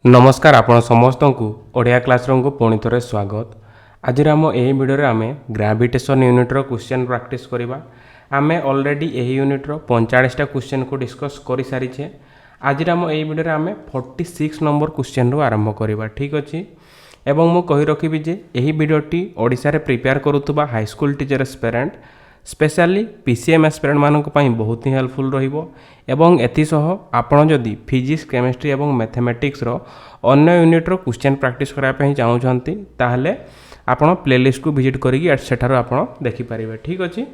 नमस्कार आपण समस्त को ओडिया क्लासरूम को पुणी थे स्वागत। आज आम यही भिडियो आम ग्राविटेशन यूनिट्र क्वेश्चन प्रैक्टिस करवा। आम ऑलरेडी यही यूनिट्र 45टा क्वेश्चन को डिस्कस कर सारीचे। आज आम यही भिडियो आम 46 नंबर क्वेश्चन रू आरंभ करवा। ठीक अच्छे एवं मु कही रखी जे यही भिडियोटी ओडिशा रे प्रिपेयर करुवा high school teacher aspirant specially PCM aspirant मानक पई बहुत ही हेल्पफुल रहिबो। एवं एथिसह आपण जदि फिजिक्स केमिस्ट्री एवं मैथमेटिक्स रो अन्य यूनिट रो क्वेश्चन प्रैक्टिस करा पई चाहउछंती ताहले आपण प्लेलिस्ट को विजिट करिकि सेठारो आपण देखि परिबे। ठीक अछि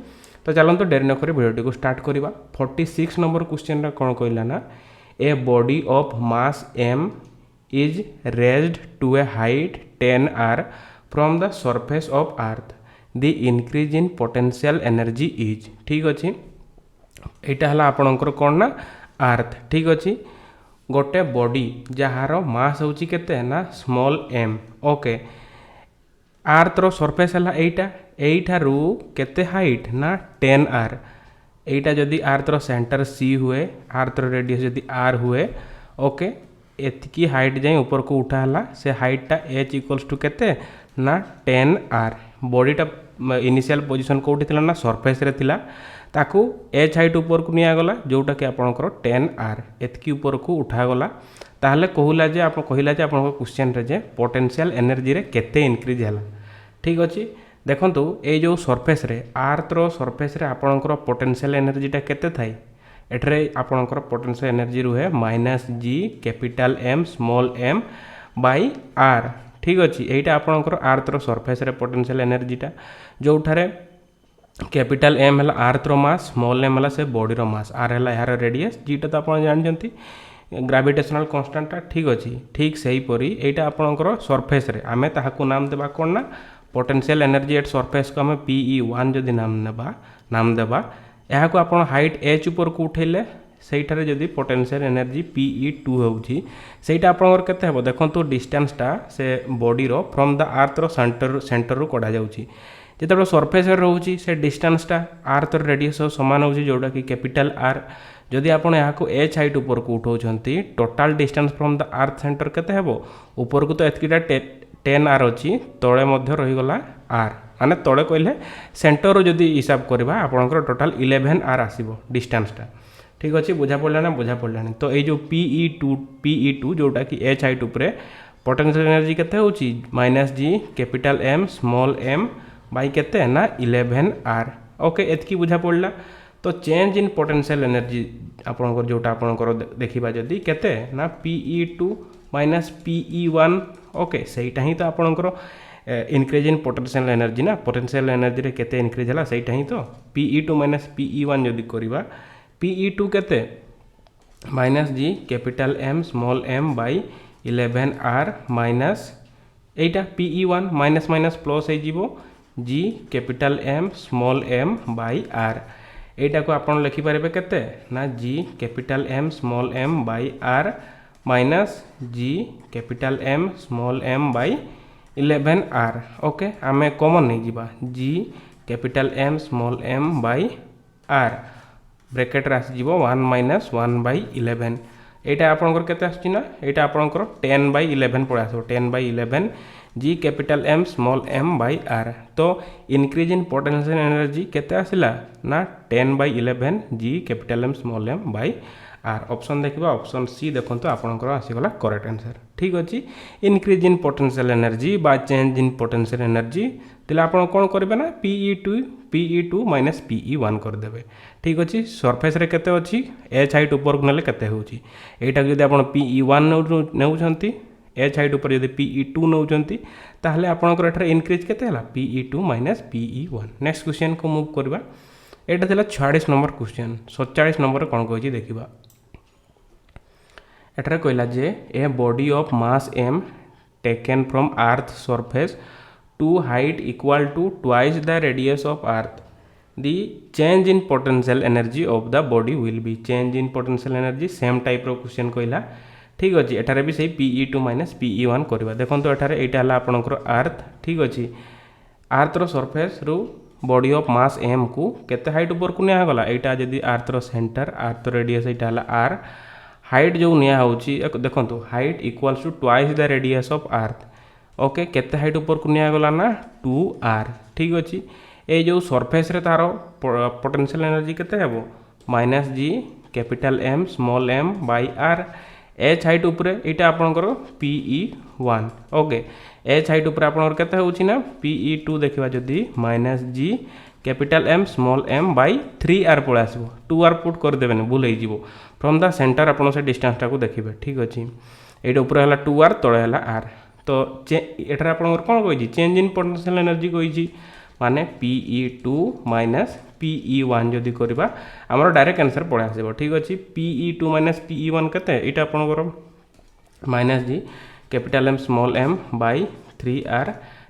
तो चलंतु डेरी न करी वीडियोटी को स्टार्ट करबा। 46 नंबर क्वेश्चन रा कोन कहला ना ए body of mass m is raised to a height 10 r from the surface of earth, the increase in potential energy is। ठीक अच्छे यहाँ है आपणकर कौन ना अर्थ। ठीक अच्छे गोटे बॉडी जार मास हूँ केते ना स्मॉल m। ओके अर्थ रो सरफेस है यहीठारू केते हाइट ना 10 r। यहीटा जदि अर्थ रो सेंटर c हुए अर्थ रो रेडियस जदि r हुए ओके एतिकी हाइट जाए ऊपर को उठाला से हाइटा h इक्वल्स टू केते ना 10 r। बॉडीटा इनिशियल पोजीशन कोठी थिला ना सरफेस रे थिला ताकू h हाइट ऊपर को निया गला जोटा कि आपनकर 10 r एतिकी ऊपर को उठा गला। ताहले कहला जे आपन कहिला जे आपन क्वेश्चन रे जे पोटेंशियल एनर्जी रे केते इंक्रीज होला। ठीक अछि देखंतु ए जो सरफेस रे अर्थ रो सरफेस रे आपनकर पोटेंशियल एनर्जीटा केते थाई एठरे आपनकर पोटेंशियल एनर्जी रुहे -g capital M small m by r। ठीक अच्छे यहीटा आपनकर अर्थ रो सरफेस रे पोटेंशियल एनर्जीटा जोठारे कैपिटल M है अर्थ रो मास स्मॉल m है से बॉडी रो मास r है यार रेडियस जीटा तो आप जानते ग्रेविटेशनल कांस्टेंटा। ठीक अच्छे ठीक से हीपरी यहीटा आपनकर सरफेस रे आमे ताहाकू नाम देबा कोन ना पोटेंशियल एनर्जी एट सरफेस को आमे PE1 जदि नाम देबा यहाँ को आप हाइट h ऊपर को उठेले सहीठारे जदि पोटेंशियल एनर्जी PE2 होउची सेटा आपनकर केते हेबो देखंतु डिस्टेंसटा से बॉडी रो फ्रॉम द अर्थ रो सेंटर रो कढा जाउची जेतेबे सरफेस रे रहउची से डिस्टेंसटा अर्थ रो रेडियस समान होउची जोटा कि कैपिटल R। जदि आपण यहाँ को h हाइट ऊपर को उठाउछंती total distance from the earth centre केते हेबो ऊपर को तो एतकीटा 10 r अछि तळे मध्य रहि गला r माने तळे कहले सेंटर जदि हिसाब करबा आपनकर टोटल 11 r आसीबो डिस्टेंसटा। ठीक अच्छे बुझा पड़ला तो ये जो PE2 जोटा कि h हाइट ऊपर पोटेंशियल एनर्जी केते होची -g capital M small m by केते ना 11 r। ओके एतकी बुझा पड़ला तो चेंज इन पोटेंशियल एनर्जी आपनकर जोटा आपनकर देखिबा जदि केते ना PE2 PE1 ओके सेटा ही तो आपनकर इनक्रीज इन पोटेंशियल एनर्जी ना पोटेंशियल एनर्जी रे केते इनक्रीज हला सेटा ही तो PE2 PE1 जदि करबा PE2 केते -g capital M small m by 11 r minus एटा PE1 माइनस माइनस प्लस हो जीवो g capital M small m by r। एटा को आपण लिखि पारे केते ना g capital M small m by r minus g capital M small m by 11 r। Okay आमे कॉमन नहीं जीवा g capital M small m by r bracket रे आसी जीवो 1 माइनस 1 बाय 11। एटा आपनकर केते आछि ना एटा आपनकर 10 बाय 11 पड़ आसो 10 by 11 g capital M small m by r। तो इंक्रीज इन पोटेंशियल एनर्जी केते आसिला ना 10 by 11 g capital M small m by r। Option देखिबा ऑप्शन सी देखंतो आपनकर आसीगला करेक्ट आंसर। ठीक अछि इंक्रीज इन पोटेंशियल एनर्जी बा चेंज इन पोटेंशियल एनर्जी तेले आपण कोन करबे ना PE2 PE1 कर देबे। ठीक अछि सरफेस रे केते अछि h हाइट ऊपर को नेले केते होउची एटा जदि आपण PE1 नेउछंती h हाइट ऊपर जदि PE2 नेउछंती ताहले आपनकर एठरे इंक्रीज केते हला PE2 PE1। नेक्स्ट क्वेश्चन को मूव करबा। एटा थिला 46 नंबर क्वेश्चन 47 नंबर कोन कहछि देखिबा। एठरे कहला जे a body of mass m taken from earth surface to height equal to twice the radius of earth, the change in potential energy of the body will be। change in potential energy same type रो question कहला। ठीक अछि एठारे भी सही PE2 PE1 करबा। देखंतो एठारे एटा हला आपनकर अर्थ। ठीक अछि अर्थ रो सरफेस रो बॉडी ऑफ मास m को केते हाइट ऊपर को निया गला एटा जदी अर्थ रो सेंटर अर्थ रेडियस एटा हला r हाइट जो निया होची देखंतु height equals to twice the radius of earth okay केते हाइट ऊपर को निया गला ना 2r ठीक अछि ए जो सरफेस रे तारो पोटेंशियल एनर्जी केते हेबो minus G capital M small m by r H height ऊपर एटा आपनकर PE1 ओके एच हाइट ऊपर आपनकर केते होची ना PE2 देखिबा जदी minus G capital M small m by 3r पळे आसीबो 2r पुट कर देबेनी भूल हे जीवो फ्रॉम द सेंटर आपन से डिस्टेंस टाको देखिबे ठीक अछि एटा ऊपर हला 2r तळे हला r तो एठार आपन कोन कहिछि चेंज इन पोटेंशियल एनर्जी कहिछि माने PE2 माइनस PE1 जदि करबा हमर डायरेक्ट आंसर पळे आसीबो ठीक अछि PE2 माइनस PE1 केते एटा आपन को minus G capital M small m by 3r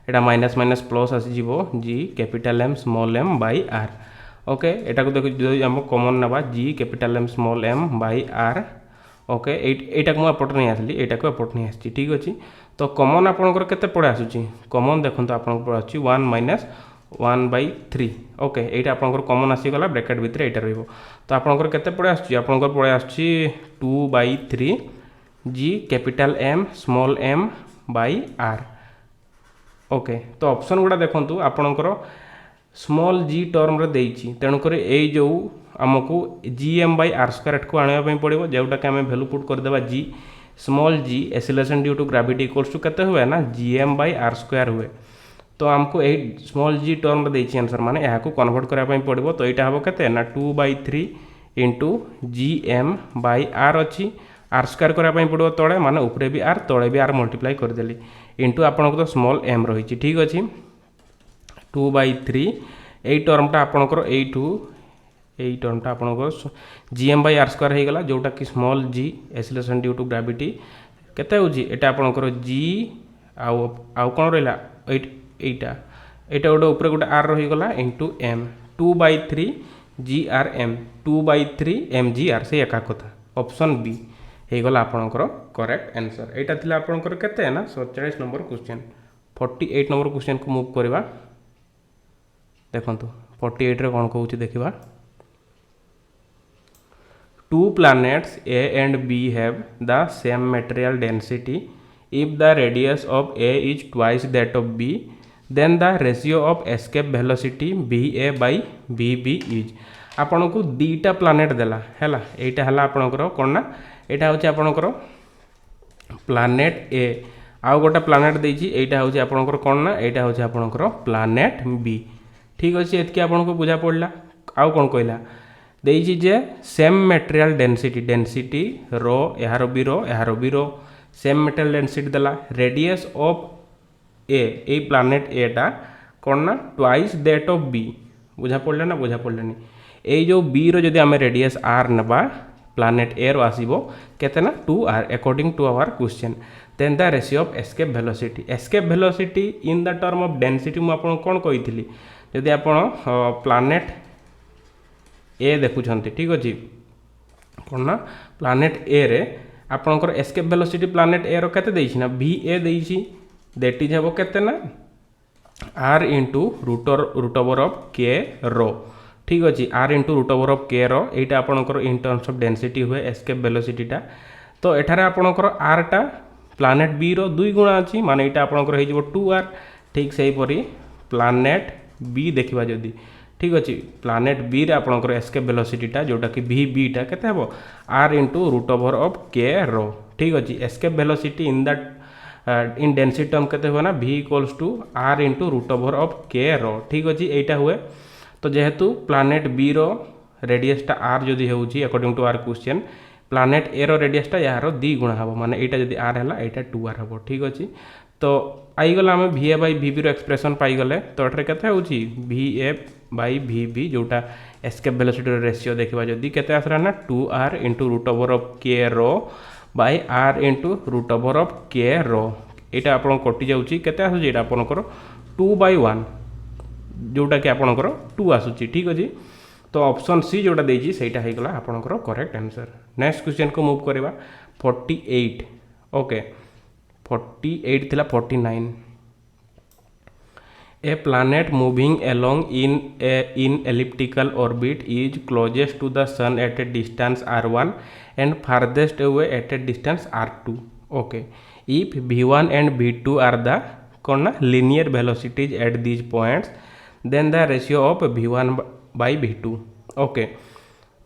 एटा माइनस माइनस प्लस आसी जीवो G capital M small m by r okay एटा को देखो जो हम कॉमन नबा G capital M small m by r okay एटा को एपट नहीं आसली एटा को एपट नहीं आसी ठीक अछि तो कॉमन आपनकर केते पड़े आसुची कॉमन देखंतु आपन पड़े आछि 1 माइनस 1/3 ओके एटा आपनकर कॉमन आसी गला ब्रैकेट भीतर एटा रहइबो तो आपनकर केते पड़े आछि आपनकर पड़े आछि 2/3 G capital M small m by r okay तो ऑप्शन गुडा देखंतु आपनकर स्मॉल g टर्म रे देइछि तेनु करे ए जो हमकु gm/r² को आनिया पई पड़िबो जेउटा के हमें वैल्यू पुट कर देबा g small g acceleration due to gravity equals to केते हुए ना gm/r² हुए तो हमको ए स्मॉल g टर्म रे देइछि आंसर माने एहा को कन्वर्ट करा पई पड़िबो तो एटा हबो केते ना 2/3 gm/r अछि r² करा पई पड़िबो तळे माने ऊपरे भी r तळे भी r मल्टीप्लाई कर देली इनटू आपन को तो स्मॉल m रहिछि ठीक अछि 2/3 ए टर्मटा आपनकर एठू ए टर्मटा आपनकर gm/r² हे गला जोटा कि small g acceleration due to gravity केते होजी एटा आपनकर g आउ कोन रहला एटा गोटे ऊपर गोटे r रही गला इनटू m 2/3 grm 2/3 mgr से एका कथा ऑप्शन बी हे गला आपनकर करेक्ट आंसर एटा थिला आपनकर केते ना 47 नंबर क्वेश्चन 48 नंबर क्वेश्चन को मूव करबा देखंतु 48 रे कोन कहूची देखिबा Two planets A and B have the same material density. If the radius of A is twice that of B, then the ratio of escape velocity VA by VB is. आपन को दीटा planet देला हैला एटा हला आपनकर कोन ना एटा होची आपनकर planet A आउ गोटा प्लानेट देछि एटा होची आपनकर कोन ना एटा होची आपनकर प्लानेट B ठीक अछि एतके आपन को बुझा पड़ला आउ कोन कहला देछि जे सेम मटेरियल डेंसिटी रो यार बी रो सेम मटेरियल डेंसिटी देला रेडियस ऑफ ए प्लानेट एटा कोन ना ट्वाइस दैट ऑफ बी बुझा पड़ला ना बुझा पड़लानी ए जो बी रो जदी हमें रेडियस r नबा प्लानेट ए रो आसीबो केते ना 2r according to our question then the ratio of escape velocity in the term of density मु आपन कोन कहितली जदी आपन प्लानेट ए देखुछंती ठीक अछि कोन ना प्लानेट ए रे आपनकर एस्केप वेलोसिटी प्लानेट ए रो केते देछि ना va देछि दैट इज हेबो केते ना r * root over of k रो ठीक अछि r * root over of k रो एटा आपनकर इन टर्म्स ऑफ डेंसिटी हुए एस्केप वेलोसिटी टा तो एठारे आपनकर r टा प्लानेट b रो 2 गुणा अछि माने एटा आपनकर हे जिवो 2r ठीक सही परी प्लानेट b देखिबा जदी ठीक अछि प्लानेट बी रे आपनकर एस्केप वेलोसिटी टा जोटा कि vb टा केते हेबो r * root over of k रो ठीक अछि escape velocity in that in density term केते हो ना v = r * root over of k रो ठीक अछि एटा हुए तो जेहेतु प्लानेट बी रो रेडियस टा r जदी हेउची according to our question planet A रो रेडियस टा यारो 2 गुणा हबो माने एटा जदी r हला एटा 2r हबो ठीक अछि तो आई गला हमें va by vb रो एक्सप्रेशन पाई गले तो एठरे केते होउची va by vb जोटा एस्केप वेलोसिटी रो रेशियो देखबा जदी केते आसरा ना 2r * root over of k रो by r * root over of k रो एटा आपन कटि जाउची केते आसुची एटा आपनकर 2/1 जोटा कि आपनकर 2 आसुची ठीक अछि तो ऑप्शन सी जोटा देछि सेटा हे गला आपनकर करेक्ट आंसर नेक्स्ट क्वेश्चन को मूव करबा 48 ओके 48 थिला 49 A planet moving along in elliptical orbit is closest to the sun at a distance r1 and farthest away at a distance r2. Okay. If v1 and v2 are the linear velocities at these points, then the ratio of v1 by v2. Okay.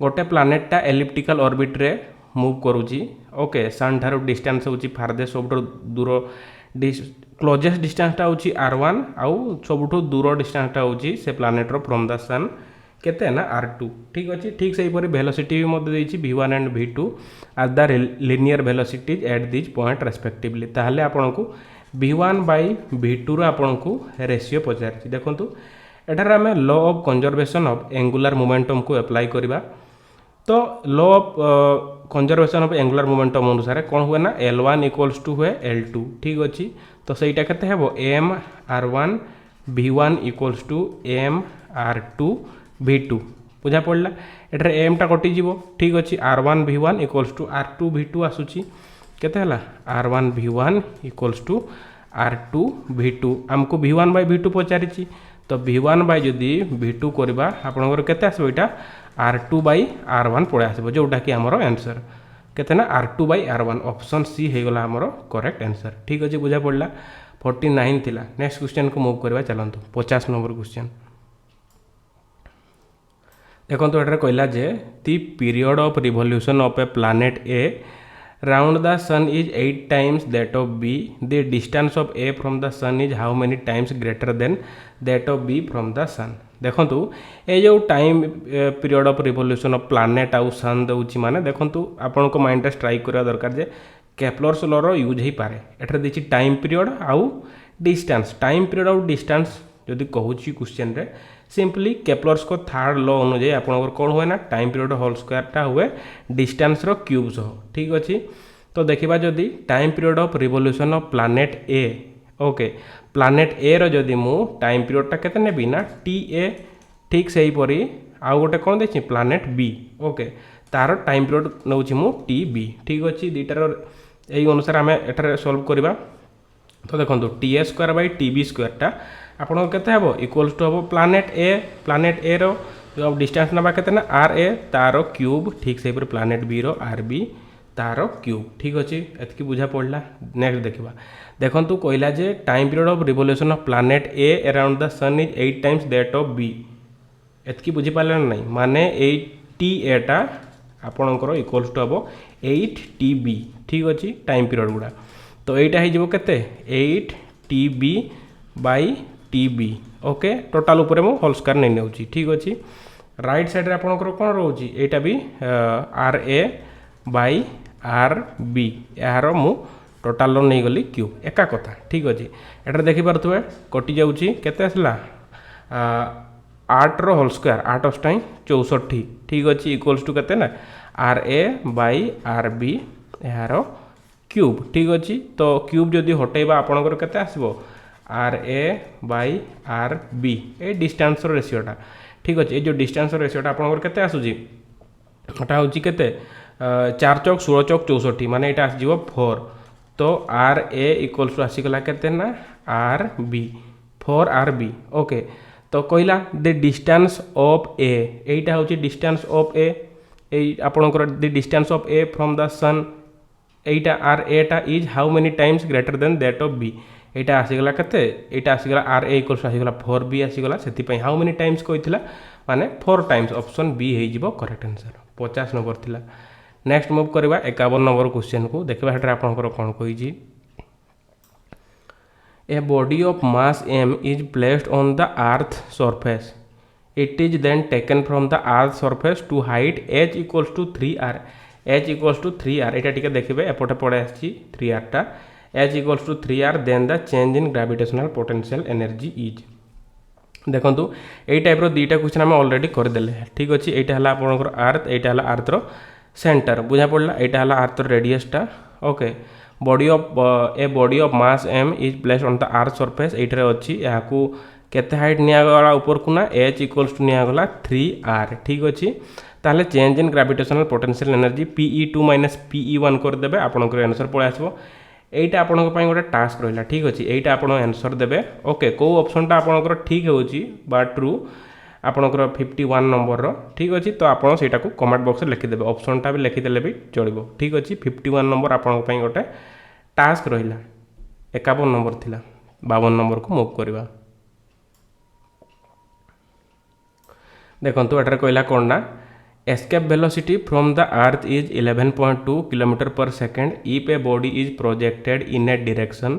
गोटे प्लानेटा elliptical orbit रे move करुची okay सन ठार distance होची farthest सब दूर closest डिस्टेंसटा होची r1 आउ सब दूर डिस्टेंसटा होची से प्लानेट रो फ्रॉम द सन केते ना r2 ठीक अछि ठीक सही परि वेलोसिटी भी मते देछि v1 and v2 are the linear velocities at this point respectively ताहले आपन को v1 बाय v2 रो आपन को रेशियो पचारछि देखंतु एठार आमे law of conservation of angular momentum को अप्लाई करिबा तो law of conservation of angular momentum अनुसार कौन हुए ना L1 इक्वल्स टू हुए L2 ठीक अच्छी तो सहीटा केते हेबो m r1 v1 equals to m r2 v2 बुझा पड़ला एठार m टा कटि जीवो ठीक अच्छी r1 v1 equals to r2 v2 आसुची केते हला r1 v1 equals to r2 v2 हमको v1 बाय v2 पचारिची तो v1 बाय जदि v2 करबा आपनकर केते आसबो एटा r2 बाय r1 पड़े आसबो जोटा कि हमरो आंसर केते ना r2 bye r1 option C हे गला हमरो करेक्ट आंसर ठीक अछि बुझा पड़ला 49 थिला नेक्स्ट क्वेश्चन को मूव करबा चलंतु 50 नंबर क्वेश्चन देखंतु एटा कहला जे the period of revolution of a planet A round the sun is 8 times that of b the distance of a from the sun is how many times greater than that of b from the sun देखंतु ए जो time period of revolution of planet आउ सन दउची माने देखंतु आपन को mind रे strike करा दरकार जे केप्लर्स लॉ रो यूज हे पारे एठरे दिछि टाइम पीरियड आउ डिस्टेंस टाइम पीरियड आउ डिस्टेंस जदि कहूची क्वेश्चन रे सिंपली केप्लर्स को थर्ड लॉ अनुसार आपन कौन हुए ना टाइम पीरियड होल स्क्वायर टा हुए डिस्टेंस रो क्यूब सह ठीक अछि तो देखिबा जदि time period of revolution of planet A okay planet A रो जदि मु टाइम पीरियड टा केते नेबी ना TA ठीक सही परी आउ गोटे कोन देछि प्लैनेट बी ओके तार टाइम पीरियड नउछि मु TB ठीक अछि दीटार एई अनुसार हमें एठारे सॉल्व करबा तो देखंतु TA square by TB square टा आपन केते हेबो इक्वल्स टू हेबो प्लैनेट ए रो जो डिस्टेंस नबा केते ना RA तारो क्यूब ठीक सही परी प्लैनेट बी रो RB तारो क्यूब ठीक अछि एतकी बुझा पड़ला नेक्स्ट देखिबा देखंतु कहला जे time period of revolution of planet A around the sun is 8 times that of B एतकी बुझी पाले नै माने 8TA टा आपनकर इक्वल्स टू हेबो 8TB ठीक अछि टाइम पीरियड गुडा तो एटा हे जिवो केते 8TB bye TB okay total ऊपर मो होल स्क्वायर नै नेउची ठीक अछि राइट साइड रे आपनकर कोन रहउची एटा भी RA बाय RB यार मु टोटल लो नहीं गली क्यूब एका कथा ठीक अछि एटा देखि परथुवे कटि जाउची केते असला 8 रो होल स्क्वायर 8 अष्टाई 64 ठीक अछि इक्वल्स टू केते ना RA बाय RB यार क्यूब ठीक अछि तो क्यूब जदि हटेबा आपनकर केते आसीबो RA बाय RB ए डिस्टेंस रो रेशियोटा ठीक अछि ए जो डिस्टेंस रो रेशियोटा आपनकर केते आसुजी ओटा होची केते 4 चौक 16 चौक 64 माने एटा आसीबो 4 तो RA इक्वल्स टू आसीगला केते ना RB 4RB ओके तो कहला द डिस्टेंस ऑफ A एटा होची डिस्टेंस ऑफ A ए आपनकर the distance of A from the sun एटा RA टा is how many times greater than that of B एटा आसीगला केते एटा आसीगला RA इक्वल्स टू आसीगला 4B आसीगला सेति पई हाउ मेनी टाइम्स कहितला माने 4 टाइम्स ऑप्शन बी हे जिवो करेक्ट आंसर 50 नंबर थिला नेक्स्ट मूव करबा 51 नंबर क्वेश्चन को देखबा हेटर आपनकर कोन कहिजी a body of mass m is placed on the earth surface it is then taken from the earth surface to height h equals to 3r h equals to 3r एटा टिके देखिबे एपटे पड़े आछि 3r टा h equals to 3r then the change in gravitational potential energy is देखंतु एई type रो दीटा question हम already कर देले ठीक अछि एटा हला आपनकर अर्थ एटा हला अर्थ रो सेंटर बुझा पड़ला एटा हला अर्थ रो रेडियस टा okay body of mass m is placed on the earth surface एटा अछि याकू केते हाइट निया गला ऊपर कुना h इक्वल्स टू निया गला 3r ठीक अछि ताले change in gravitational potential energy PE2 - PE1 कर देबे आपनकर आंसर पळे आसबो এইটা আপনার গোটে টাস্ক রহিলা ঠিক আছে এইটা আপনার आंसर দেবে ওকে কেউ অপশনটা আপনার ঠিক হচ্ছে বা ট্রু আপনার 51 নম্বর ঠিক আছে তো আপনার সেইটা কমেন্ট বক্সে লিখিদেবে অপশনটা বি লিখিদেলে বি চলব ঠিক আছে 51 নম্বর আপনার গোটে টাস্ক রহিলা 51 নম্বর লা 52 নম্বর को মুভ করা देखो एटार कहला कौन ना escape velocity from the earth is 11.2 kilometre per second if a body is projected in a direction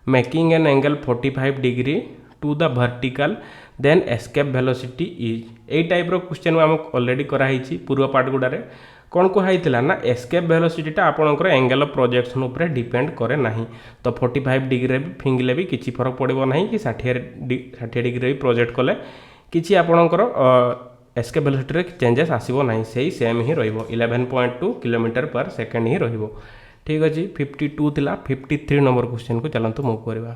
making an angle 45 degree to the vertical then escape velocity is ए टाइप क्वेश्चन आम already कराई पूर्व part गुड़ारे कौन कहला ना escape वेलोसिटीटा आपंकर angle of projection उपर depend करे ना तो 45 डिग्री भी फिंगिले भी किसी फरक पड़ो ना कि 60 डिग्री भी प्रोजेक्ट कले किसी आपणकर एस्केप वेलोसिटी चेंजेस आसो ना से सेम ही रही 11.2 किलोमीटर पर सेकेंड ही रही ठीक अच्छे 52 थिला 53 नंबर क्वेश्चन को चलतु मूव करवा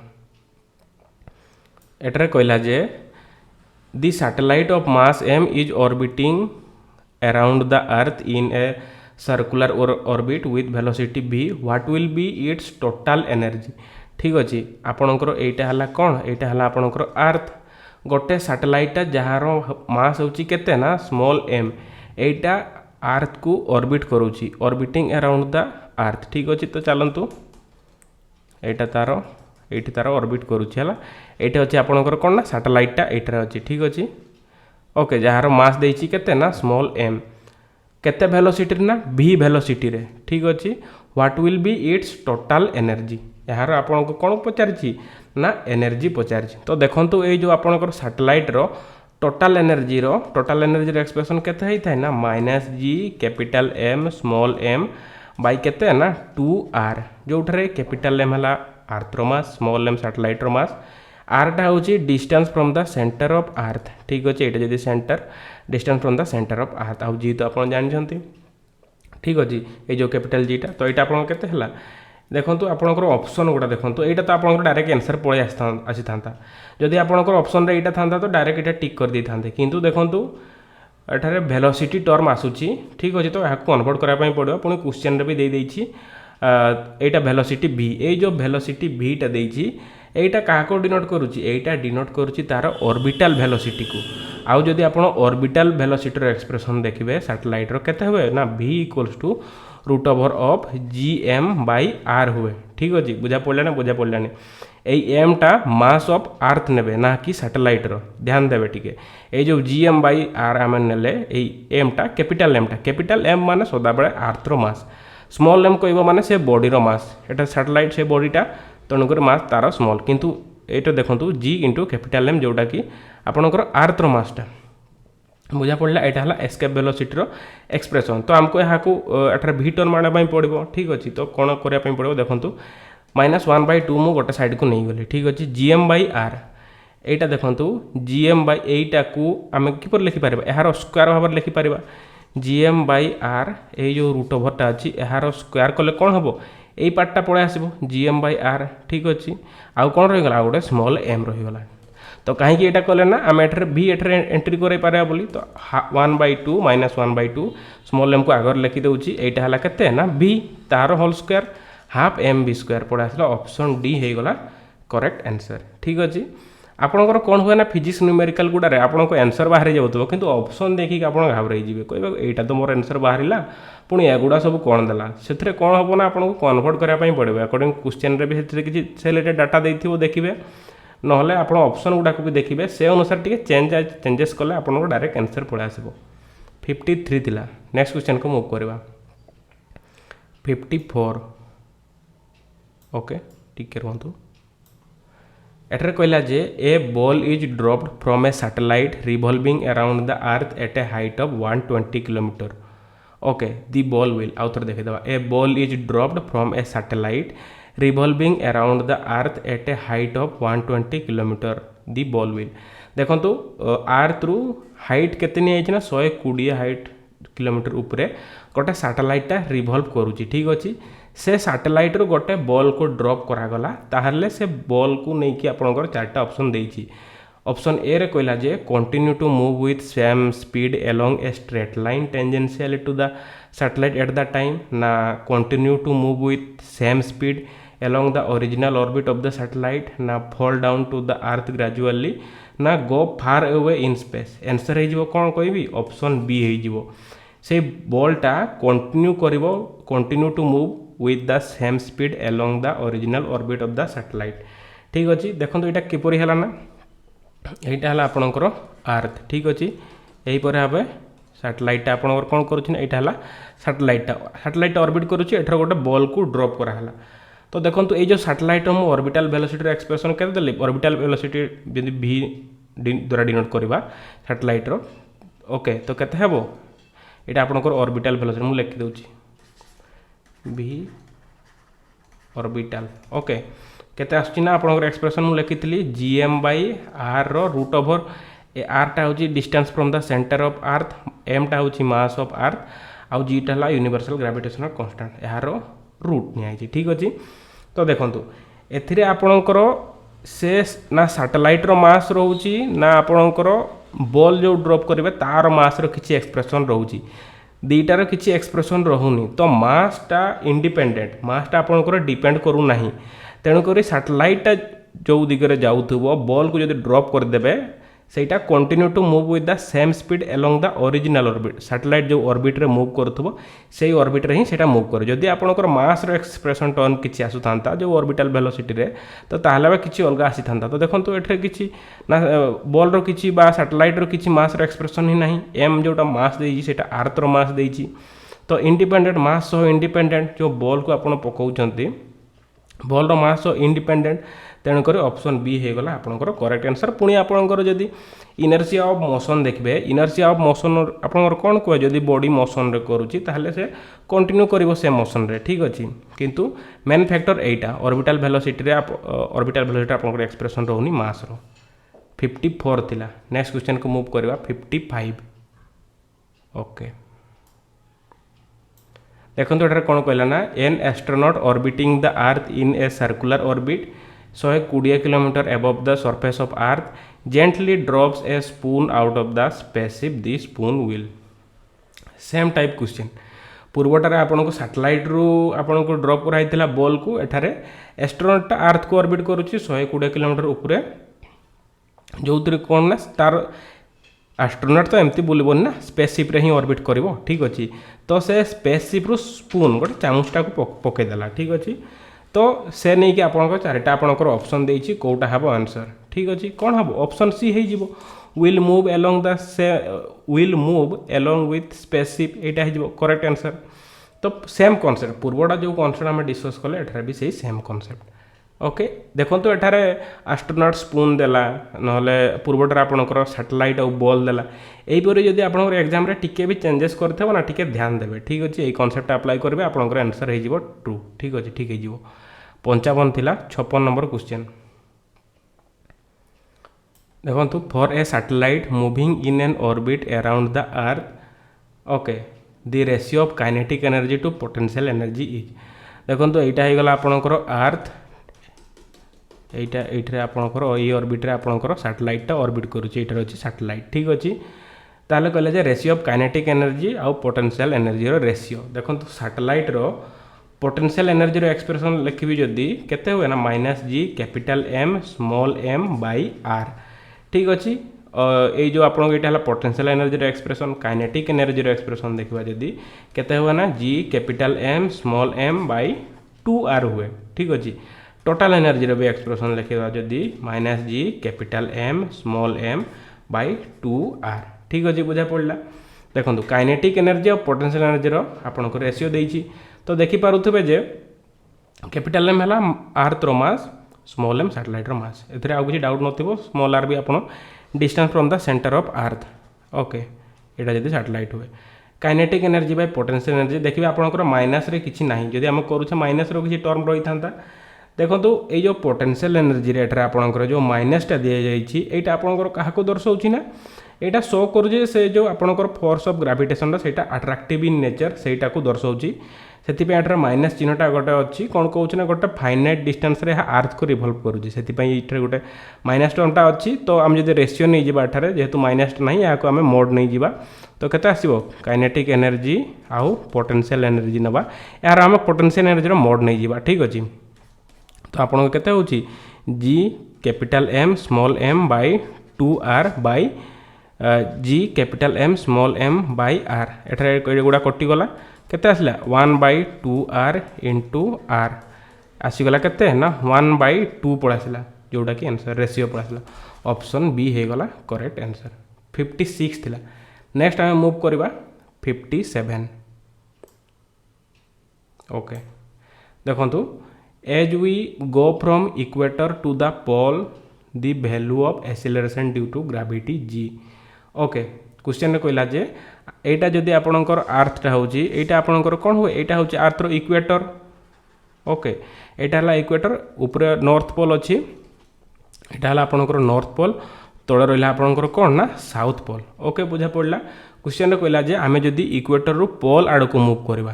एटार कहला जे the satellite of mass m is orbiting around the earth in a circular orbit with velocity v what will be its total energy ठीक अच्छे आपणकर एटा हला कौन एटा हला आपणकर अर्थ गोटे सैटेलाइट जार मास होची केते ना स्मॉल m एटा अर्थ को ऑर्बिट करूची ऑर्बिटिंग अराउंड द अर्थ ठीक अच्छे तो चलतु एटा तार एटी तार ऑर्बिट करूची हला एटा अच्छे आपणकर कौन ना सैटेलाइटा एटार अच्छे ठीक अच्छे ओके जार मास देची केते ना स्मॉल m केते वेलोसिटी ना v वेलोसिटी रे ठीक अच्छे what will be its total energy यार आपन को कौन पचारि ना एनर्जी पचारि तो देखो ये जो आपंकर सैटेलाइट रो टोटल एनर्जी एक्सप्रेशन केते होता है ना -g capital M small m by केते ना 2r जोठारे कैपिटल M है अर्थ मास स्मॉल m सैटेलाइट मास आरटा हूँ distance from the centre of अर्थ ठीक अच्छे ये जब centre distance from the centre of earth आउ जी तो आप जानते ठीक अच्छे ये जो कैपिटल जीटा तो यहाँ आप केते है देखो आपंकर ऑप्शन गुड़ा देखो यहाँ तो आप डायरेक्ट आंसर पलि आसी था जदि आपंकर ऑप्शन यहाँ था तो डायरेक्ट यहाँ टिक कर दे था किंतु देखो एठारे वेलोसिटी टर्म आसूची ठीक अच्छे तो यहाँ कन्वर्ट कराया पड़ो पुणी क्वेश्चन भी दे यहाँ वेलोसिटी v ये जो वेलोसिटी vटा देती एटा क्या डिनोट करुच्ची एटा डिनोट करुच्ची तार ऑर्बिटल वेलोसिटी को आउ जदि आप ऑर्बिटल वेलोसिटी एक्सप्रेशन देखिए सैटेलाइट केते हुए ना v equals to root over of gm/r हुए ठीक अच्छे बुझा पड़ा ना बुझा पड़ानी ये एमटा मास ऑफ अर्थ ने ना कि सैटेलाइट ध्यान देवे टिके ये जो gm/r आम ने एमटा कैपिटल m माने सदा बेले अर्थ मास स्मॉल m कह माने से बॉडीर मास एटा सैटेलाइट से बॉडीटा तेणुक मास तार स्मॉल किंतु ये देखो g इंटू कैपिटल M जोटा कि आपंकर अर्थ मासटा बुझा पड़ा यहाँ है एस्केप वेलोसिटी एक्सप्रेशन तो आमको यहाँ को v टर्म आने पड़ो ठीक अच्छे तो कौन करने पड़ो देखो -1/2 मु गोटे साइड को नहीं गली ठीक अच्छे gm/r यहाँ देखो gm/8 को आम किपर लिखिपर यार स्क्वायर भाव में लिखिपर gm/r ये जो रूट ओवरटा अच्छी यार स्क्वायर कले कौन हम यही पार्टा पलि आसो gm/r ठीक अच्छे आउ कौन रहीगला गोटे स्मॉल m रहीगला तो कहीं यहाँ कले ना आम एठारे v एठारे एंट्री कर पारा बोली तो 1/2 -1/2 स्मॉल m को आगर लिखिदे यहाँ है केते ना v तार whole square half mv square पड़ा आसला ऑप्शन डी हो गला करेक्ट आंसर ठीक अच्छे आपंकर कौन हुए ना फिजिक्स न्यूमेरिकल गुड़ारे आपको आंसर बाहरी जाऊँ कि ऑप्शन देखिए आप घाबराई जी कह यहाँ तो मोर आंसर बाहर पुणी एगुड़ा सब कौन देला से कौन हम ना आपको कन्वर्ट कराया पड़ो अकॉर्डिंग क्वेश्चन रे भी किसी से रिलेटेड डाटा देथिबो देखिए ना आप ऑप्शन गुड़ाक भी देखिए से अनुसार टी चेंजेस कले आप डायरेक्ट आंसर पड़े आसो 53 थिला नेक्स्ट क्वेश्चन को मूव करवा 54 ओके टिके रुहतु एटर कहला जे a ball is dropped from a satellite revolving around the earth at a height of 120 kilometre okay the ball will आउ थोड़ा देखिए a ball is dropped from a satellite revolving around the earth at a height of 120 kilometre the ball will देखो earth रु height केते नहीं ना 120 height kilometre उपरे गोटे सैटेलाइटा रिवॉल्व करुच्ची ठीक अच्छे से सैटेलाइट रू गोटे बॉल को ड्रॉप करागला ताहले से बॉल को लेकिन आपंकर 4टा ऑप्शन देती ऑप्शन ए रे कहला जे continue to move with same speed along a straight line tangential to the satellite at the time ना continue to move with same speed along the original orbit of the satellite, ना fall down to the earth gradually, ना go far away in space. Answer हो कौन कहि option B हो से बॉलटा continue to move with the same speed along the original orbit of the satellite. ठीक अच्छे देखो यहाँ किपर है ना यहाँ है आपणकर अर्थ ठीक अच्छे यहीपर भाव सैटेलाइट आपंकर कौन करूँ सैटेलाइट ऑर्बिट करुच्ची एठर गोटे बॉल को ड्रॉप कराला तो देखो ये जो सैटेलाइट मु ऑर्बिटल वेलोसिटी एक्सप्रेशन के देली ऑर्बिटल वेलोसिटी जब भी द्वारा डिनोट करवा सैटेलाइट रो ओके तो केते हेबो ये आपंकर ऑर्बिटल वेलोसिटी मु लिखि दउची भी ऑर्बिटल ओके केते आछी ना आपंकर एक्सप्रेशन मु लिखितली gm/r रो रूट ओवर आर टा हूँ distance from the centre of earth M टा हूँ मास ऑफ अर्थ आउ जी टा यूनिवर्सल ग्रेविटेशनल कांस्टेंट यार रूट नियाई ठीक अच्छे तो देखो एथिरे आपणकर से ना सैटेलाइट रो मास रोची ना आपणकर बॉल जो ड्रॉप करेंगे तार मास रो किछि एक्सप्रेशन रोची दीटार किछि एक्सप्रेशन रहुनी तो मासटा इंडिपेंडेंट मासटा आपणकर डिपेंड करू नाही तेणुक सैटेलाइटा जो दिगरे जाउथबो बॉल को जब ड्रॉप करदेबे सेटा continue to move with the same speed along the original orbit satellite जो ऑर्बिट रे मूव करुथबो सेही ऑर्बिट रे ही सेटा मूव करे जदि आपनकर मास रो एक्सप्रेशन टर्म किछि आसुथांता जो ऑर्बिटल वेलोसिटी रे तो ताहले किछि अलगा आसीथांता तो देखंतु एठरे किछि ना बॉल रो किछि बा सैटेलाइट रो किछि मास रो एक्सप्रेशन ही नाही एम जोटा मास देइछि सेटा अर्थ रो मास देइछि तो इंडिपेंडेंट मास सो इंडिपेंडेंट जो बॉल को आपण पकाउचंती बॉल रो मास सो इंडिपेंडेंट तेणुक ऑप्शन बी हो गला आपनकर करेक्ट आंसर पुणी आपनकर जदि इनर्शिया ऑफ मोशन देखबे इनर्शिया ऑफ मोशन आपनकर कौन कहे जदि बॉडी मोशन रे करूची ताहले से कंटिन्यू करिवो से मोशन रे ठीक अछि किंतु मेन फैक्टर एटा ऑर्बिटल वेलोसिटी रे ऑर्बिटल वेलोसिटी आपनकर एक्सप्रेशन रहउनी मास रो 54 थिला नेक्स्ट क्वेश्चन को मूव करबा 55 ओके देखो एटा कौन कहला ना an astronaut orbiting the earth in a circular orbit 120 kilometre above the surface of earth gently drops a spoon out of the spaceship the spoon will same type question पूर्वटारे आपन को satellite रु आपन को ड्रॉप कराइथिला बॉल को एठारे astronaut अर्थ को orbit करूची 120 किलोमीटर ऊपर जो कौन ना तार एस्ट्रोनॉट तो एमती बुलबन ना स्पेसशिप रे ही ऑर्बिट करिवो ठीक अछि तो से स्पेसशिप रु स्पून गोटे चामचटा को पकईदेला ठीक अच्छे तो से नहीं कि आपंकर चारिटा आपंकर ऑप्शन देछि कोटा हबो आंसर ठीक अच्छे कौन हम ऑप्शन सी हो will move along the will move along with spaceship यहाँ हो करेक्ट आंसर तो सेम कॉन्सेप्ट पूर्वटा जो कॉन्सेप्ट आम डिस्कस कले एठारे भी सही सेम कॉन्सेप्ट ओके देखो तो एठारे एस्ट्रोनॉट स्पून देला नहले पूर्वटार आपनकर सैटेलाइट और बॉल देला यहीपरि जदि आपनकर एग्जाम रे टिके भी चेंजेस करथबो ना टिके ध्यान देबे ठीक अछि ए कांसेप्ट अप्लाई करबे आपनकर आंसर हे जिवो ट्रू ठीक अछि ठीक हे जिवो 55 थिला 56 नंबर क्वेश्चन देखो for a satellite moving in an orbit around the earth okay the ratio of kinetic energy to potential energy is देखो यहाँ हो गला आपनकर अर्थ ये आपंकर ये ऑर्बिट आपंकर सैटेलाइटा ऑर्बिट करुच्चे अच्छी सैटेलाइट ठीक अच्छे ताहले कहले जे रेशियो ऑफ काइनेटिक एनर्जी आउ पोटेंशियल एनर्जी रो रेशियो देखो सैटेलाइट रो पोटेंशियल एनर्जी रो एक्सप्रेशन लिखबी जदि केते हुए ना -g capital M small m by r ठीक अच्छे ये जो आपन को ये पोटेंशियल एनर्जी रो एक्सप्रेशन काइनेटिक एनर्जी रो एक्सप्रेशन देखबा जदि केते हुए ना g capital M small m by 2r हुए ठीक अच्छे टोटल एनर्जी रो भी एक्सप्रेशन लिखा जदि -g capital M small m by 2r ठीक अच्छे बुझा पड़ा देखो काइनेटिक एनर्जी और पोटेंशियल एनर्जी रो आपन को रेशियो देइछि तो देखि पारुथबे जे कैपिटल M है अर्थ रो मास स्मॉल m सैटेलाइट रो मास एथरे आउ किछि डाउट नथिबो स्मॉल r भी आपन distance from the centre of earth okay एटा जदि सैटेलाइट हुए kinetic energy by potential energy देखिए आपनकर माइनस रे किछि नाही जदि हम करूछे माइनस रो किछि टर्म रही थांता देखो ये जो पोटेंशियल एनर्जी रेट आपंकर जो माइनसटा दि जाइए यहाँ आपंकर क्या दर्शाऊँ ना यहाँ शो करुचे से जो आपंकर फोर्स ऑफ ग्रेविटेशन से अट्राक्टिव इन नेचर सेटा को दर्शाऊँ से माइनस चिन्हटा गोटे अच्छी कौन कौन ना गोटे फाइनाइट डिस्टेंस रे अर्थ को रिवॉल्व करुँचे से गोटे माइनस टर्मटा अच्छी तो आम जब रेशियो नहीं जावा जेहेतु माइनस ना यहाँ आम मोड नहीं जावा तो केते आसीबो काइनेटिक एनर्जी आउ पोटेंशियल एनर्जी नवा यार आम पोटेंशियल एनर्जी मोड नहीं जावा ठीक अच्छे तो आपन केते होची G capital M small M by 2r by G capital M small M by R एठारे गुड़ा कटि गला केते आसला 1/2r इंटू r आसीगला केते ना 1/2 पड़ आसला जोटा कि आंसर रेशियो पड़ आसला ऑप्शन बी हे गला करेक्ट आंसर 56 थिला। नेक्स्ट आम मूव करवा 57 ओके देखंतु as we go from equator to the pole the value of acceleration due to gravity G okay question कहला जे एटा जदि आपणकर आर्थटा होची एटा आपणकर कोन हो एटा होची आर्थर इक्वेटर ओके एटा हला इक्वेटर ऊपर नॉर्थ पोल अछि एटा हला आपणकर नॉर्थ पोल तळे रहला आपणकर कोन ना साउथ पोल ओके बुझा पड़ला क्वेश्चन कहला जे आमे जदि इक्वेटर रु पोल आड़ को मूव करबा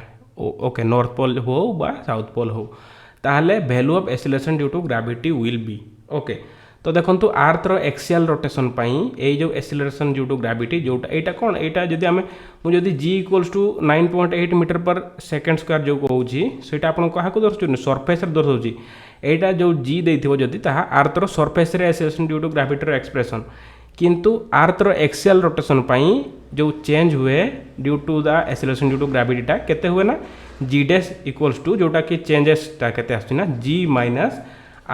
ओके नॉर्थ पोल हो बा साउथ पोल हो ताहले value of acceleration due to gravity will be okay तो देखंतु अर्थ रो एक्सियल रोटेशन पई ए जो एक्सेलरेशन ड्यू टू ग्रेविटी जोटा एटा कोन एटा जदि आमे मु जदि g इक्वल्स टू 9.8 मीटर पर सेकंड स्क्वायर जो कहूची सेटा आपन कहा को दर्शु सरफेस रे दर्शौची एटा जो g देथिबो जदि ताहा अर्थ रो सरफेस रे एक्सेलरेशन ड्यू टू ग्रेविटी रो एक्सप्रेशन किंतु अर्थ रो एक्सियल रोटेशन पई जो चेंज हुए due to the acceleration due to gravity टा केते हुए ना g डैश इक्वल्स टू जोटा कि चेंजेस टा केते आछि ना g minus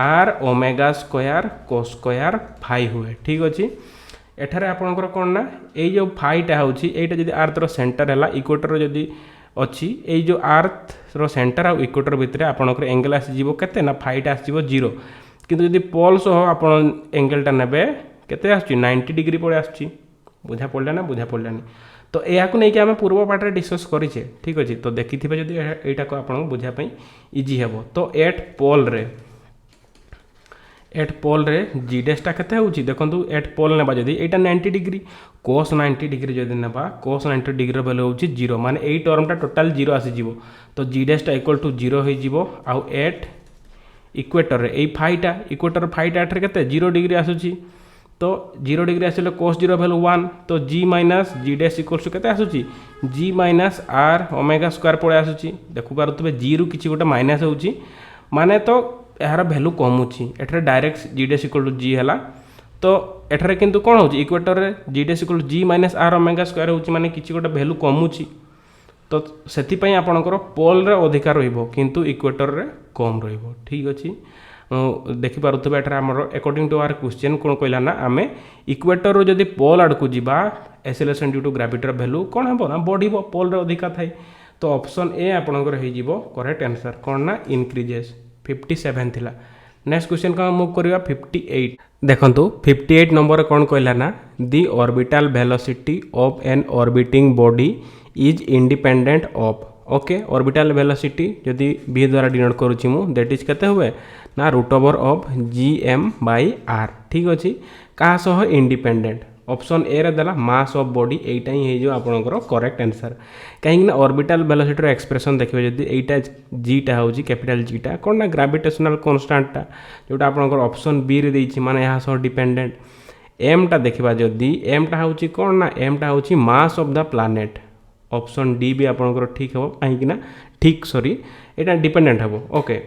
R omega square cos square phi हुए ठीक अच्छे एठारे आपणकर कौन ना ये जो फाइटा होची एटा जदि अर्थ रो सेंटर है इक्वेटर जदि अच्छी ये जो अर्थ रो सेंटर और इक्वेटर भितर आपणकर एंगल आसीजिवो केते ना फाइटा आसीजिवो 0 किंतु जदि पोल सह आपण एंगलटा नेबे केते आछी 90 डिग्री पड़े आछी बुझा पड़ला ना बुझा पड़लानी तो या को लेकिन आम पूर्व पार्ट डिस्कस करें ठीक अच्छे तो देखिथे जदि एटा को आपन बुझा पई इजी हेबो तो एट पोल रे जी डैशटा केते होची देखंतु एट पोल नेबा जदि एटा 90 डिग्री cos 90 डिग्री जदि नेबा cos 90 डिग्री वैल्यू होची 0 माने एई टर्मटा टोटल 0 आसी जिवो तो जी डैशटा इक्वल टू 0 होई जिवो आ एट इक्वेटर रे एई फाइटा इक्वेटर फाइटा एठरे केते 0 डिग्री आसुची तो 0 डिग्री आसिले cos 0 वैल्यू 1 तो g minus G dash equal to केते आसुची g minus r omega square पळे आसुची देखु पारुतबे g रु किछि गोटे माइनस होची माने तो यार भैल्यू कमुची एठरे direct G dash equal to G है तो एठरे किंतु कौन हो इक्वेटर रे G dash equal to G minus R omega square होची माने किछि गोटे भैल्यू कमुची तो सेति पई आपनकर पोल रे अधिकार रहिबो किंतु इक्वेटर रे कम रहिबो ठीक अछि देखि पारुथबे एठरे हमर अकॉर्डिंग टू आवर क्वेश्चन कोन कहला ना आमे इक्वेटर रो जदि पोल आड़ को जिबा एक्सेलरेशन ड्यू टू ग्रेविटी रो भैल्यू कोन हेबो ना बढ़िबो पोल रे अधिकार थाई तो ऑप्शन ए आपनकर हे जिवो करेक्ट आंसर कोन ना इंक्रीजेस 57 थिला। नेक्स्ट क्वेश्चन का मूव करिया 58 देखंतु 58 नंबर कौन कहला ना the orbital velocity of an orbiting body is independent of okay orbital velocity जदि बी द्वारा डिनोट करूची मु दैट इज केते हुए ना root over of gm by r ठीक अछि का सह इंडिपेंडेंट ऑप्शन ए रे देला मास ऑफ बॉडी एटा ही हे जो आपनकर करेक्ट आंसर कहीं ना ऑर्बिटल वेलोसिटी रो एक्सप्रेशन देखिबे जदि एटा g टा होची कैपिटल g टा कोन ना ग्रेविटेशनल कांस्टेंट टा जोटा आपनकर ऑप्शन बी रे देछि माने यहा सह डिपेंडेंट m टा देखिबा जदि m टा होची कोन ना m टा होची mass of the planet option D भी आपनकर ठीक हो कहीं ना ठीक सॉरी एटा डिपेंडेंट हबो ओके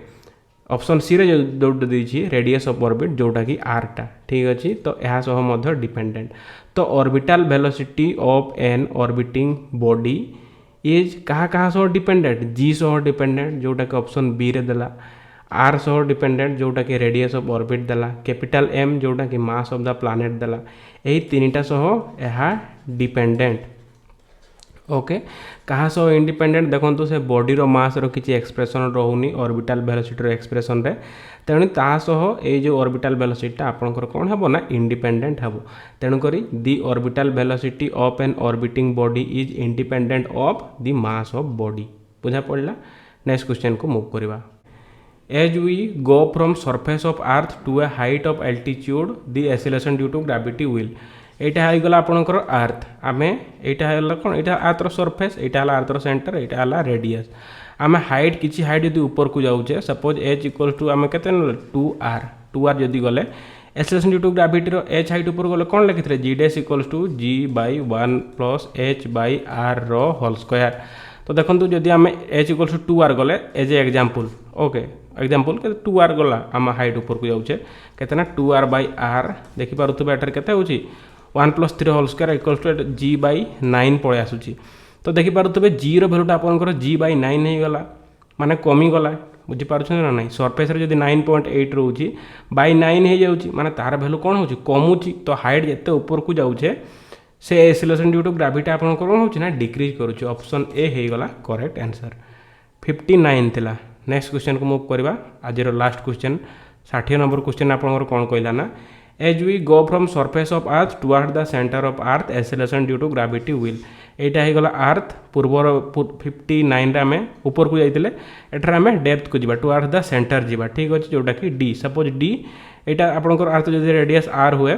ऑप्शन सी रे जो देछि रेडियस ऑफ ऑर्बिट जोटा कि r टा ठीक अछि तो यहा सह मध्य डिपेंडेंट तो orbital velocity of an orbiting body is कहा कहा सह डिपेंडेंट g सह डिपेंडेंट जोटा कि ऑप्शन बी रे देला r सह डिपेंडेंट जोटा कि रेडियस ऑफ ऑर्बिट देला कैपिटल m जोटा कि मास ऑफ द प्लैनेट देला एही तीनटा सह यहा डिपेंडेंट ओके कहा सह इंडिपेंडेंट देखंतु से बॉडी रो मास रो किछि एक्सप्रेशन रहउनी ऑर्बिटल वेलोसिटी रो एक्सप्रेशन रे तेणु ता सह ए जो ऑर्बिटल वेलोसिटी आपनकर कोन हबो ना इंडिपेंडेंट हबो तेणु करी the orbital velocity of an orbiting body is independent of the mass of body बुझा पड़ला। नेक्स्ट क्वेश्चन को मूव करबा as we go from surface of earth to a height of altitude the acceleration due to gravity will एटा है गला आपनकर अर्थ आमे एटा है कोन एटा अर्थ रो सरफेस एटा हला अर्थ रो सेंटर एटा हला रेडियस आमे हाइट किछि हाइट यदि ऊपर को जाउचे सपोज h इक्वल टू आमे केते 2r जदि गले एक्सेलरेशन ड्यू टू ग्रेविटी रो h हाइट ऊपर गले कोन लिखिथले g dash equal to g by 1 plus h by r रो होल स्क्वायर तो देखंतु जदि आमे h इक्वल टू 2r गले एज एग्जांपल ओके एग्जांपल के 2r गला आम हाइट ऊपर को जाऊे केतना 2r बाय r देखि पारुथबे एटर केते होची 1 + 3 whole square equals to g by 9 पळे आसुची। तो देखि पारुथबे g रो वैल्यूटा आपनकर g बाय 9 हे गला माने कमी गला बुझी पारुछन ना नहीं सरफेस रे जदी 9.8 रहउची बाय 9 हे जाउची माने तार वैल्यू कोन होची कमुची। तो हाइट जते ऊपर को जाउछे से एक्सेलरेशन ड्यू टू ग्रेविटी आपनकर कोन होची ना डिक्रीज करूची। ऑप्शन ए हे गला करेक्ट आंसर 59 थिला। नेक्स्ट क्वेश्चन को मूव करवा आज लास्ट क्वेश्चन 60 नंबर क्वेश्चन आपनकर कोन कहला ना as we go from surface of earth toward the centre of earth acceleration due to gravity will एटा हे गला अर्थ पूर्वर 59 रे आमे ऊपर को जाइतिले एठरा आमे डेप्थ को जिबा टुवर्ड द सेंटर जिबा ठीक अछि जोटा कि डी सपोज डी एटा आपनकर अर्थ जदि रेडियस आर हुए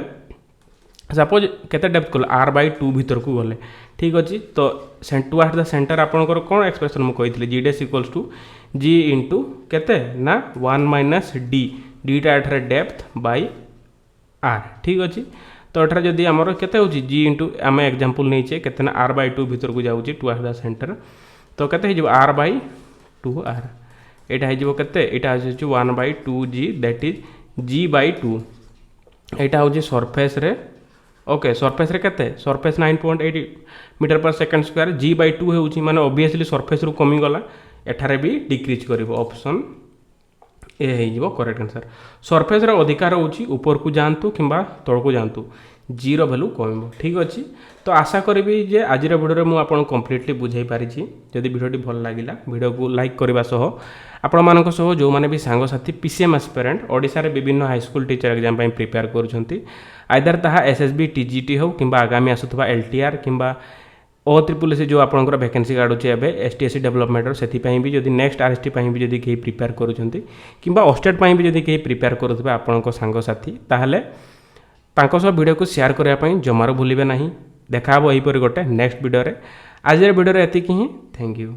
सपोज केते डेप्थ को r/2 भीतर को गले ठीक अछि। तो टुवर्ड द सेंटर आपनकर कोन एक्सप्रेशन म कहितले g dash equals to g into केते ना 1 - d डीटा एठरे डेप्थ बाय r ठीक अछि। तो एठरे जदि हमर केते होची g इनटू आमे एग्जांपल नैचे केते ना r/2 भीतर को जाउची टुवर्ड द सेंटर तो केते हे जिवो r/2r एटा हे जिवो केते एटा होची 1/2g दैट इज g/2 एटा होची सरफेस रे ओके सरफेस रे केते सरफेस 9.8 मीटर पर सेकंड स्क्वायर g/2 होउची माने ऑब्वियसली सरफेस रु कमी गला एठारे भी डिक्रीज करिवो। ऑप्शन ए हे जिवो करेक्ट आंसर। सरफेस रे अधिकार होउची ऊपर को जानतु किंबा तळ को जानतु g रो वैल्यू कमिबो ठीक अछि। तो आशा करबी जे आज रो वीडियो रे मु आपन कंप्लीटली बुझाई पारि छी। जदि वीडियोटी भल लागिला वीडियो को लाइक करबा सह आपण मानक सह जो माने भी सांग साथी पीसीएम एस्पिरेंट ओडिसा रे विभिन्न हाई स्कूल टीचर एग्जाम पई प्रिपेयर करूछंती आइदर ताहा एसएसबी टीजीटी हो किंबा आगामी आसुथबा एलटीआर किंबा O3 जो आपनकर वैकेंसी काढुचे एबे एसटीएससी डेवलपमेंट सेति पई भी जदि नेक्स्ट आरएसटी पई भी जदि केही प्रिपेयर करूछंती किंबा ऑस्टेट पई भी जदि केही प्रिपेयर करूथबे आपनकर सांग साथी ताहले तांको सब वीडियो को शेयर करिया पई जमारो भूलिबे नाही। देखा हबो एही परि गोटे नेक्स्ट वीडियो रे। आज रे वीडियो रे एतिकी ही थैंक यू।